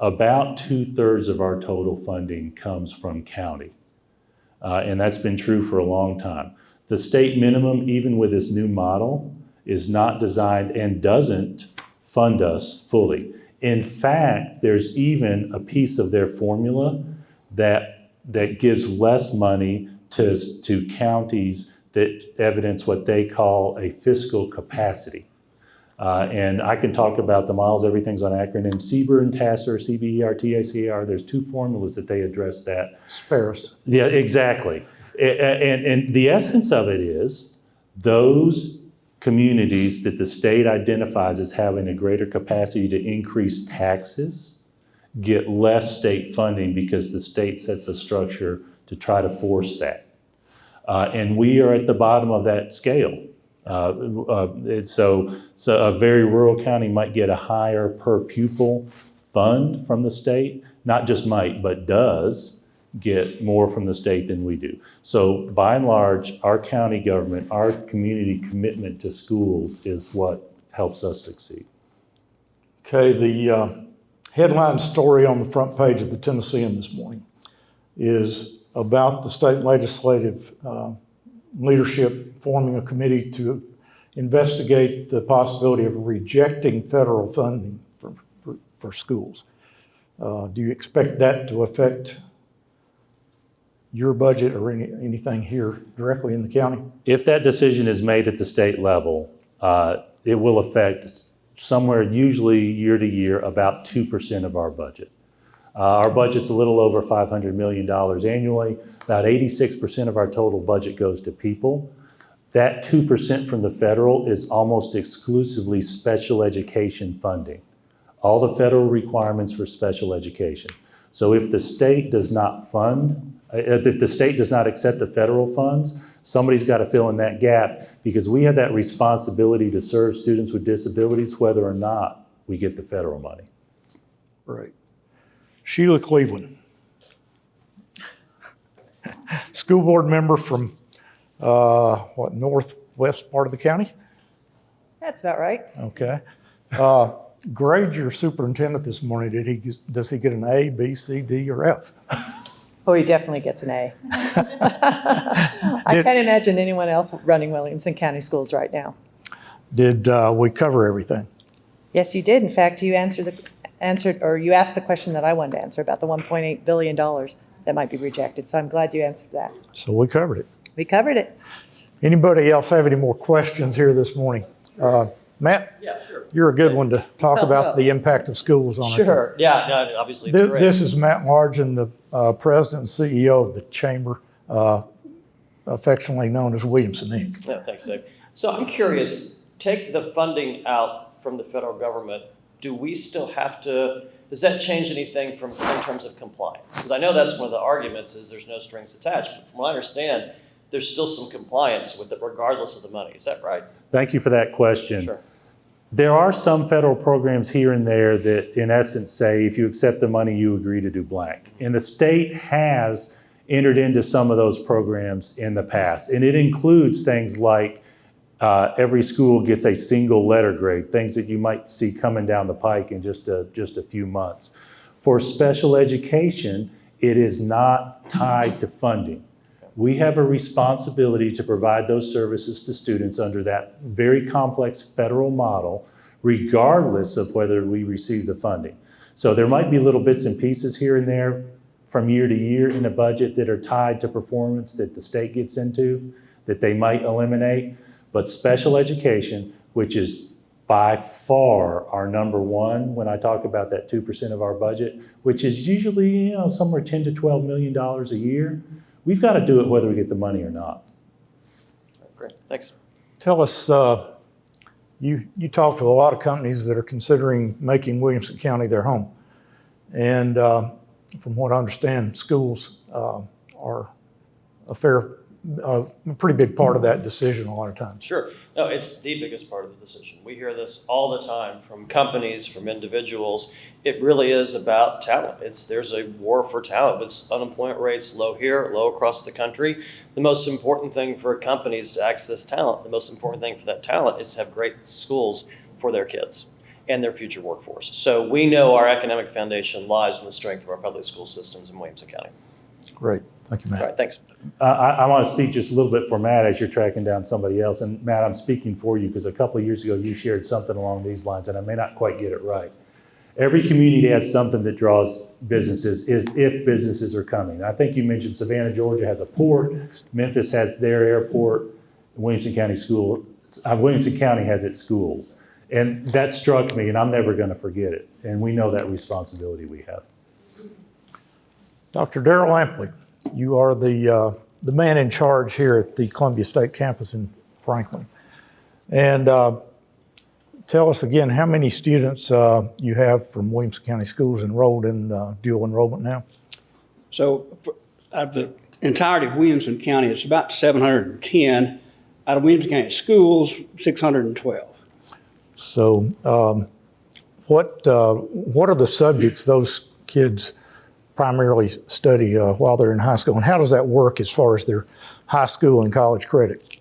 About 2/3 of our total funding comes from county. And that's been true for a long time. The state minimum, even with this new model, is not designed and doesn't fund us fully. In fact, there's even a piece of their formula that gives less money to counties that evidence what they call a fiscal capacity. And I can talk about the miles, everything's on acronym, CBER and TACER, CBER, TACR, there's 2 formulas that they address that. Sparrows. Yeah, exactly. And the essence of it is those communities that the state identifies as having a greater capacity to increase taxes get less state funding because the state sets a structure to try to force that. And we are at the bottom of that scale. So a very rural county might get a higher per pupil fund from the state, not just might, but does get more from the state than we do. So by and large, our county government, our community commitment to schools is what helps us succeed. Okay, the headline story on the front page of the Tennessean this morning is about the state legislative leadership forming a committee to investigate the possibility of rejecting federal funding for schools. Do you expect that to affect your budget or anything here directly in the county? If that decision is made at the state level, it will affect somewhere, usually year to year, about 2% of our budget. Our budget's a little over $500 million annually. About 86% of our total budget goes to people. That 2% from the federal is almost exclusively special education funding. All the federal requirements for special education. So if the state does not fund, if the state does not accept the federal funds, somebody's got to fill in that gap because we have that responsibility to serve students with disabilities whether or not we get the federal money. Right. Sheila Cleveland, school board member from northwest part of the county? That's about right. Okay. Grade your superintendent this morning. Does he get an A, B, C, D, or F? Oh, he definitely gets an A. I can't imagine anyone else running Williamson County Schools right now. Did we cover everything? Yes, you did. In fact, you asked the question that I wanted to answer about the $1.8 billion that might be rejected. So I'm glad you answered that. So we covered it. We covered it. Anybody else have any more questions here this morning? Matt? Yeah, sure. You're a good one to talk No, about no. the impact of schools on it. Sure. Yeah, no, obviously it's great. This is Matt Largen, the president and CEO of the chamber, affectionately known as Williamson Inc. No, thanks, Dave. So I'm curious, take the funding out from the federal government. Do we still have to, does that change anything in terms of compliance? Because I know that's one of the arguments is there's no strings attached. But from what I understand, there's still some compliance with it regardless of the money. Is that right? Thank you for that question. Sure. There are some federal programs here and there that in essence say if you accept the money, you agree to do blank. And the state has entered into some of those programs in the past. And it includes things like every school gets a single letter grade, things that you might see coming down the pike in just a few months. For special education, it is not tied to funding. We have a responsibility to provide those services to students under that very complex federal model, regardless of whether we receive the funding. So there might be little bits and pieces here and there from year to year in a budget that are tied to performance that the state gets into that they might eliminate. But special education, which is by far our number one when I talk about that 2% of our budget, which is usually somewhere $10 to $12 million a year, we've got to do it whether we get the money or not. Great, thanks. Tell us, you talk to a lot of companies that are considering making Williamson County their home. And from what I understand, schools are a pretty big part of that decision a lot of times. Sure. No, it's the biggest part of the decision. We hear this all the time from companies, from individuals. It really is about talent. There's a war for talent. It's unemployment rates low here, low across the country. The most important thing for companies to access talent, the most important thing for that talent is to have great schools for their kids and their future workforce. So we know our economic foundation lies in the strength of our public school systems in Williamson County. Great. Thank you, Matt. All right, thanks. I want to speak just a little bit for Matt as you're tracking down somebody else. And Matt, I'm speaking for you because a couple of years ago you shared something along these lines, and I may not quite get it right. Every community has something that draws businesses if businesses are coming. I think you mentioned Savannah, Georgia has a port. Memphis has their airport. Williamson County has its schools. And that struck me, and I'm never going to forget it. And we know that responsibility we have. Dr. Darrell Lampley, you are the man in charge here at the Columbia State campus in Franklin. And tell us again how many students you have from Williamson County Schools enrolled in dual enrollment now? So out of the entirety of Williamson County, it's about 710. Out of Williamson County schools, 612. So what are the subjects those kids primarily study while they're in high school? And how does that work as far as their high school and college credit?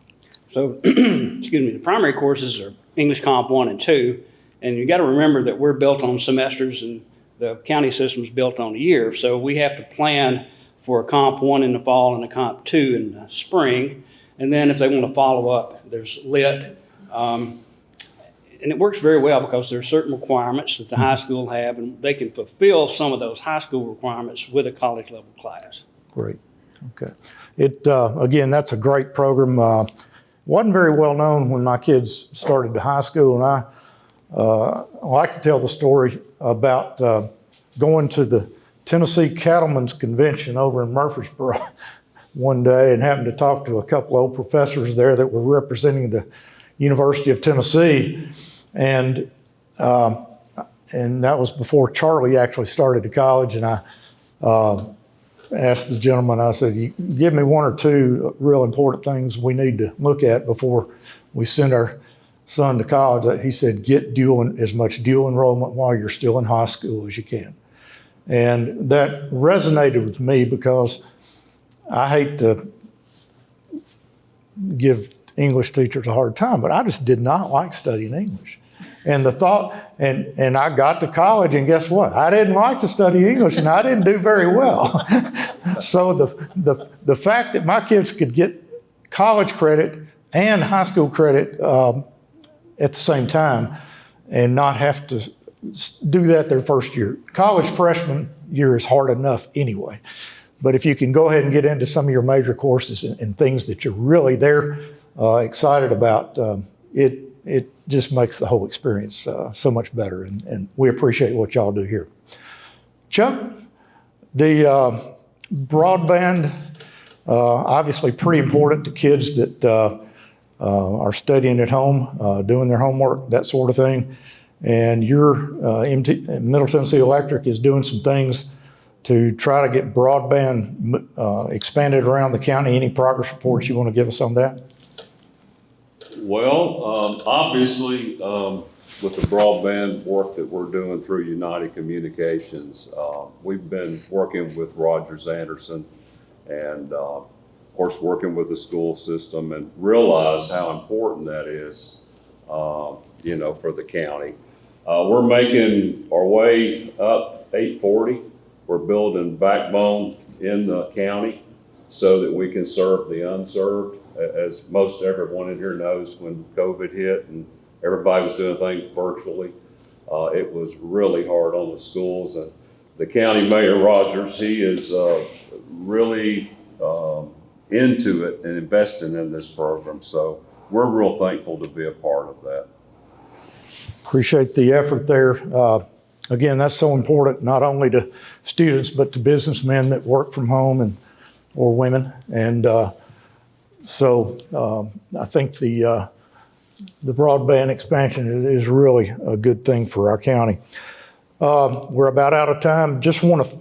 So, excuse me, the primary courses are English Comp 1 and 2. And you got to remember that we're built on semesters and the county system is built on a year. So we have to plan for a Comp 1 in the fall and a Comp 2 in the spring. And then if they want to follow up, there's Lit. And it works very well because there are certain requirements that the high school have, and they can fulfill some of those high school requirements with a college level class. Great. Okay. Again, that's a great program. Wasn't very well known when my kids started to high school, and I like to tell the story about going to the Tennessee Cattlemen's Convention over in Murfreesboro one day and happened to talk to a couple of old professors there that were representing the University of Tennessee. And that was before Charlie actually started to college. And I asked the gentleman, I said, you give me one or two real important things we need to look at before we send our son to college. He said, get as much dual enrollment while you're still in high school as you can. And that resonated with me because I hate to give English teachers a hard time, but I just did not like studying English. And the thought, and I got to college, and guess what? I didn't like to study English, and I didn't do very well. So the fact that my kids could get college credit and high school credit at the same time and not have to do that their first year. College freshman year is hard enough anyway. But if you can go ahead and get into some of your major courses and things that you're really there excited about, it just makes the whole experience so much better. And we appreciate what y'all do here. Chuck, the broadband, obviously pretty important to kids that are studying at home, doing their homework, that sort of thing. And your Middle Tennessee Electric is doing some things to try to get broadband expanded around the county. Any progress reports you want to give us on that? Well, obviously, with the broadband work that we're doing through United Communications, we've been working with Rogers Anderson and, of course, working with the school system and realize how important that is, for the county. We're making our way up 840. We're building backbone in the county so that we can serve the unserved. As most everyone in here knows, when COVID hit and everybody was doing things virtually, it was really hard on the schools. And the county mayor, Rogers, he is really into it and investing in this program. So we're real thankful to be a part of that. Appreciate the effort there. Again, that's so important, not only to students, but to businessmen that work from home or women. And so I think the broadband expansion is really a good thing for our county. We're about out of time. Just want to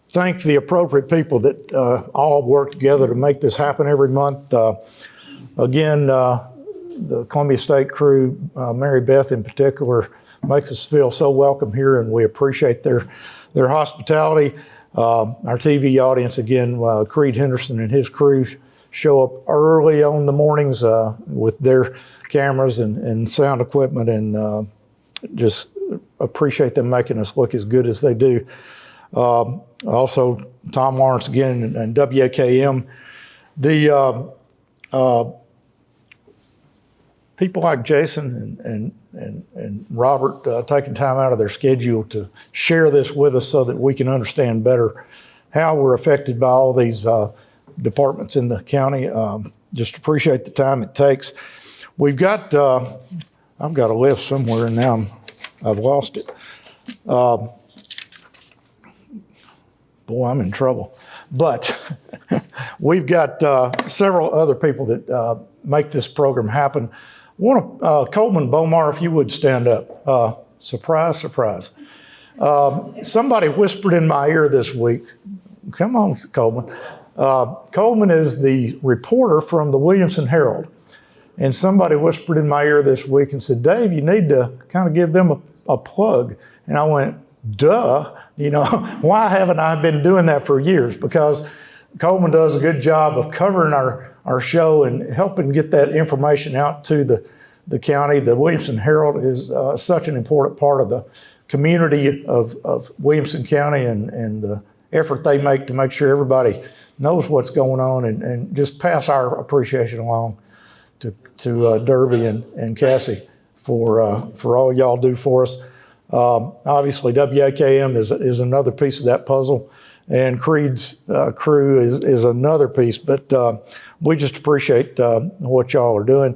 thank the appropriate people that all work together to make this happen every month. Again, the Columbia State crew, Mary Beth in particular, makes us feel so welcome here, and we appreciate their hospitality. Our TV audience, again, Creed Henderson and his crew show up early on the mornings with their cameras and sound equipment, and just appreciate them making us look as good as they do. Also, Tom Lawrence again and WKM. The people like Jason and Robert taking time out of their schedule to share this with us so that we can understand better how we're affected by all these departments in the county. Just appreciate the time it takes. We've got I've got a list somewhere and now I've lost it. Boy, I'm in trouble. But we've got several other people that make this program happen. Coleman Bomar, if you would stand up. Surprise, surprise. Somebody whispered in my ear this week. Come on, Coleman. Coleman is the reporter from the Williamson Herald. And somebody whispered in my ear this week and said, Dave, you need to kind of give them a plug. And I went, duh, why haven't I been doing that for years? Because Coleman does a good job of covering our show and helping get that information out to the county. The Williamson Herald is such an important part of the community of Williamson County and the effort they make to make sure everybody knows what's going on and just pass our appreciation along to Derby and Cassie for all y'all do for us. Obviously, WAKM is another piece of that puzzle, and Creed's crew is another piece, but we just appreciate what y'all are doing.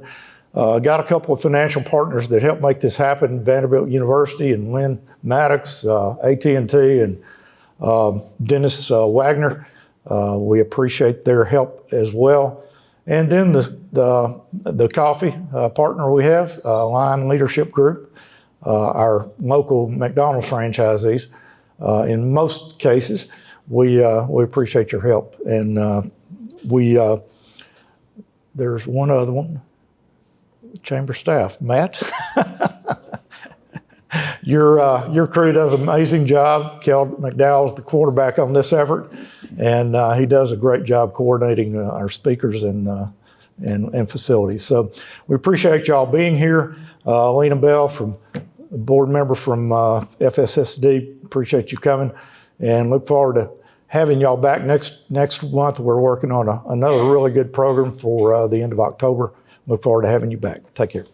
Got a couple of financial partners that help make this happen, Vanderbilt University and Lynn Maddox, AT&T, and Dennis Wagner. We appreciate their help as well. And then the coffee partner we have, Lion Leadership Group, our local McDonald's franchisees. In most cases, we appreciate your help. And there's one other one, chamber staff, Matt. Your crew does an amazing job. Kel McDowell's the quarterback on this effort, and he does a great job coordinating our speakers and facilities. So we appreciate y'all being here. Lena Bell, board member from FSSD, appreciate you coming, and look forward to having y'all back next month. We're working on another really good program for the end of October. Look forward to having you back. Take care.